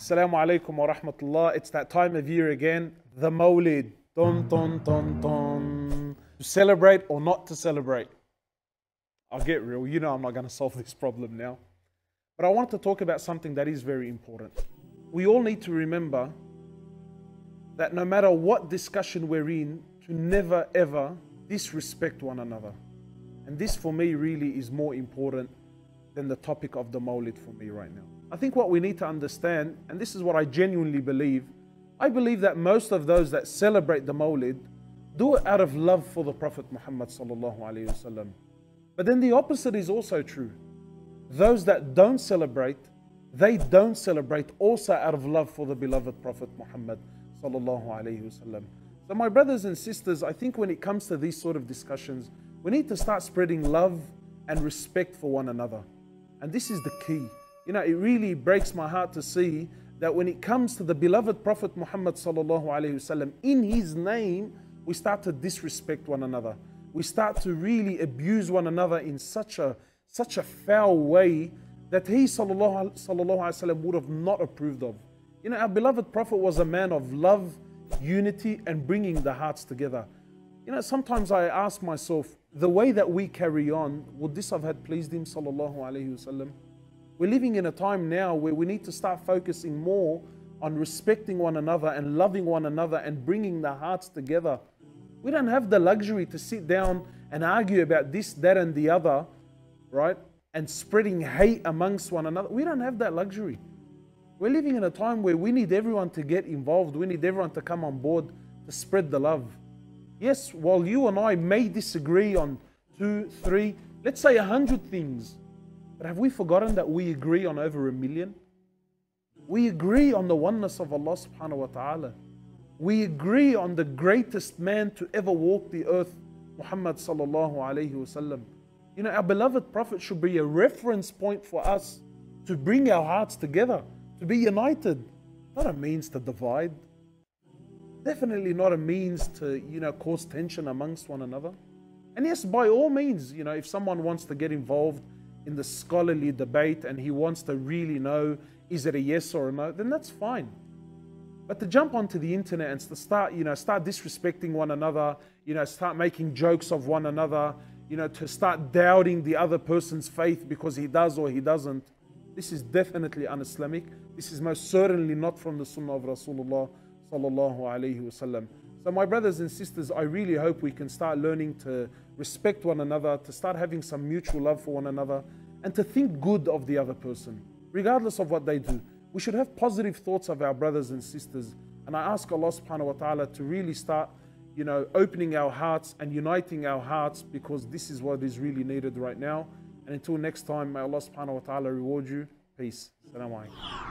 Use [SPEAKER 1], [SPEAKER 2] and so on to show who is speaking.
[SPEAKER 1] Assalamu alaikum wa rahmatullah. It's that time of year again. The Mawlid. Dun, dun, dun, dun. To celebrate or not to celebrate? I'll get real. You know I'm not going to solve this problem now. But I want to talk about something that is very important. We all need to remember that no matter what discussion we're in, to never ever disrespect one another. And this for me really is more important than the topic of the Mawlid for me right now. I think what we need to understand, and this is what I genuinely believe, I believe that most of those that celebrate the Mawlid do it out of love for the Prophet Muhammad sallallahu alaihi wasallam. But then the opposite is also true. Those that don't celebrate, they don't celebrate also out of love for the beloved Prophet Muhammad sallallahu alaihi wasallam. So my brothers and sisters, I think when it comes to these sort of discussions, we need to start spreading love and respect for one another. And this is the key. You know, it really breaks my heart to see that when it comes to the beloved Prophet Muhammad sallallahu alaihi wasallam, in his name, we start to disrespect one another. We start to really abuse one another in such a foul way that he sallallahu alaihi wasallam would have not approved of. You know, our beloved Prophet was a man of love, unity, and bringing the hearts together. You know, sometimes I ask myself, the way that we carry on, would this have had pleased him sallallahu alaihi wasallam? We're living in a time now where we need to start focusing more on respecting one another and loving one another and bringing the hearts together. We don't have the luxury to sit down and argue about this, that, and the other, right? And spreading hate amongst one another. We don't have that luxury. We're living in a time where we need everyone to get involved. We need everyone to come on board to spread the love. Yes, while you and I may disagree on 2, 3, let's say 100 things, but have we forgotten that we agree on over 1 million? We agree on the oneness of Allah subhanahu wa ta'ala. We agree on the greatest man to ever walk the earth, Muhammad sallallahu alayhi wasallam. You know, our beloved Prophet should be a reference point for us to bring our hearts together, to be united. Not a means to divide. Definitely not a means to, you know, cause tension amongst one another. And yes, by all means, you know, if someone wants to get involved in the scholarly debate and he wants to really know, is it a yes or a no, then that's fine. But to jump onto the internet and to start, you know, start disrespecting one another, you know, start making jokes of one another, you know, to start doubting the other person's faith because he does or he doesn't, this is definitely un-Islamic. This is most certainly not from the Sunnah of Rasulullah sallallahu alaihi wasallam. So my brothers and sisters, I really hope we can start learning to respect one another, to start having some mutual love for one another, and to think good of the other person, regardless of what they do. We should have positive thoughts of our brothers and sisters. And I ask Allah subhanahu wa ta'ala to really start, you know, opening our hearts and uniting our hearts, because this is what is really needed right now. And until next time, may Allah subhanahu wa ta'ala reward you. Peace. Assalamu alaikum.